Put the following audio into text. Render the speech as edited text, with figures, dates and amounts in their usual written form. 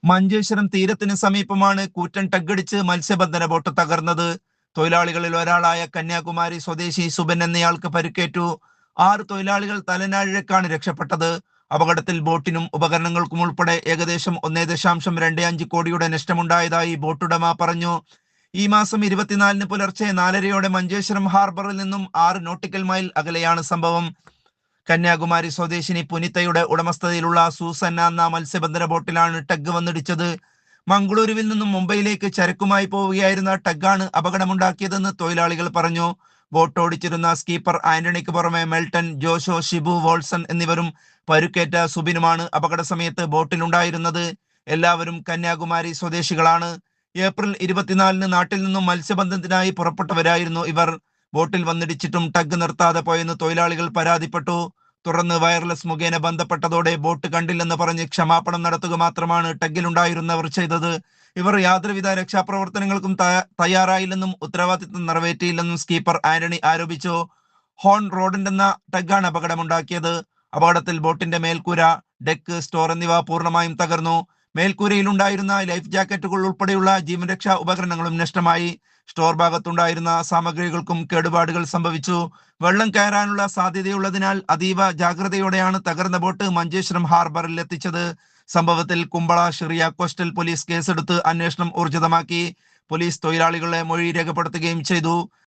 മഞ്ചേശ്വരം തീരത്തിന് സമീപമാണ് കൂറ്റൻ ടഗ്ഗടിച്ച് മത്സ്യബന്ധന ബോട്ട് തകർന്നത്. തൊഴിലാളികളിൽ ഒരാളായ കന്യാകുമാരി സ്വദേശി സുബൻ എന്നയാൾക്ക് പരിക്കേറ്റു. 6 തൊഴിലാളികൾ തലനാഴിഴക്കാണ് രക്ഷപ്പെട്ടത്. അപകടത്തിൽ ബോട്ടിനും ഉപകരണങ്ങൾക്കും ഉൾപ്പെടെ ഏകദേശം 1.25 കോടിയുടെ നഷ്ടമുണ്ടായതായി ബോട്ടുടമ പറഞ്ഞു. ഈ മാസം 24-ന് പുലർച്ചെ 4:30-യോടെ മഞ്ചേശ്വരം ഹാർബറിൽ നിന്നും 6 നോട്ടിക്കൽ മൈൽ അകലെയാണ് സംഭവം. കന്യാകുമാരി സ്വദേശിനി പുനിതയുടെ ഉടമസ്ഥതയിലുള്ള സൂസന്ന എന്ന മത്സ്യബന്ധന ബോട്ടിലാണ് ടഗ് വന്നിടിച്ചത്. മംഗളൂരുവിൽ നിന്നും മുംബൈയിലേക്ക് ചരക്കുമായി പോവുകയായിരുന്ന ടഗ്ഗാണ് അപകടമുണ്ടാക്കിയതെന്ന് തൊഴിലാളികൾ പറഞ്ഞു. ബോട്ട് ഓടിച്ചിരുന്ന സ്കീപ്പർ ആന്റണിക്ക് പുറമെ മെൽട്ടൺ, ജോഷോ, ഷിബു, വോൾസൺ എന്നിവരും പരുക്കേറ്റ സുബിനുമാണ് അപകട സമയത്ത് ബോട്ടിലുണ്ടായിരുന്നത്. എല്ലാവരും കന്യാകുമാരി സ്വദേശികളാണ്. ഏപ്രിൽ 24-ന് നാട്ടിൽ നിന്നും മത്സ്യബന്ധനത്തിനായി പുറപ്പെട്ടവരായിരുന്നു ഇവർ. ബോട്ടിൽ വന്നിടിച്ചിട്ടും ടഗ് നിർത്താതെ പോയെന്ന് തൊഴിലാളികൾ പരാതിപ്പെട്ടു. തുടർന്ന് വയർലെസ് മുഖേന ബന്ധപ്പെട്ടതോടെ ബോട്ട് കണ്ടില്ലെന്ന് പറഞ്ഞ് ക്ഷമാപണം നടത്തുക മാത്രമാണ് ടഗ്ഗിലുണ്ടായിരുന്നവർ ചെയ്തത്. ഇവർ യാതൊരുവിധ രക്ഷാപ്രവർത്തനങ്ങൾക്കും തയ്യാറായില്ലെന്നും ഉത്തരവാദിത്തം നിറവേറ്റിയില്ലെന്നും സ്കീപ്പർ ആന്റണി ആരോപിച്ചു. ഹോൺ റോഡന്റ് എന്ന ടഗ്ഗാണ് അപകടമുണ്ടാക്കിയത്. അപകടത്തിൽ ബോട്ടിന്റെ മേൽക്കൂര, ഡെക്ക്, സ്റ്റോർ എന്നിവ പൂർണ്ണമായും തകർന്നു. മേൽക്കൂരയിലുണ്ടായിരുന്ന ലൈഫ് ജാക്കറ്റുകൾ ഉൾപ്പെടെയുള്ള ജീവൻരക്ഷാ ഉപകരണങ്ങളും നഷ്ടമായി. സ്റ്റോർ ഭാഗത്തുണ്ടായിരുന്ന സാമഗ്രികൾക്കും കേടുപാടുകൾ സംഭവിച്ചു. വെള്ളം കയറാനുള്ള സാധ്യതയുള്ളതിനാൽ അതീവ ജാഗ്രതയോടെയാണ് തകർന്ന ബോട്ട് മഞ്ചേശ്വരം ഹാർബറിൽ എത്തിച്ചത്. സംഭവത്തിൽ കുമ്പള ഷിറിയ കോസ്റ്റൽ പോലീസ് കേസെടുത്ത് അന്വേഷണം ഊർജിതമാക്കി. പോലീസ് തൊഴിലാളികളെ മൊഴി രേഖപ്പെടുത്തുകയും ചെയ്തു.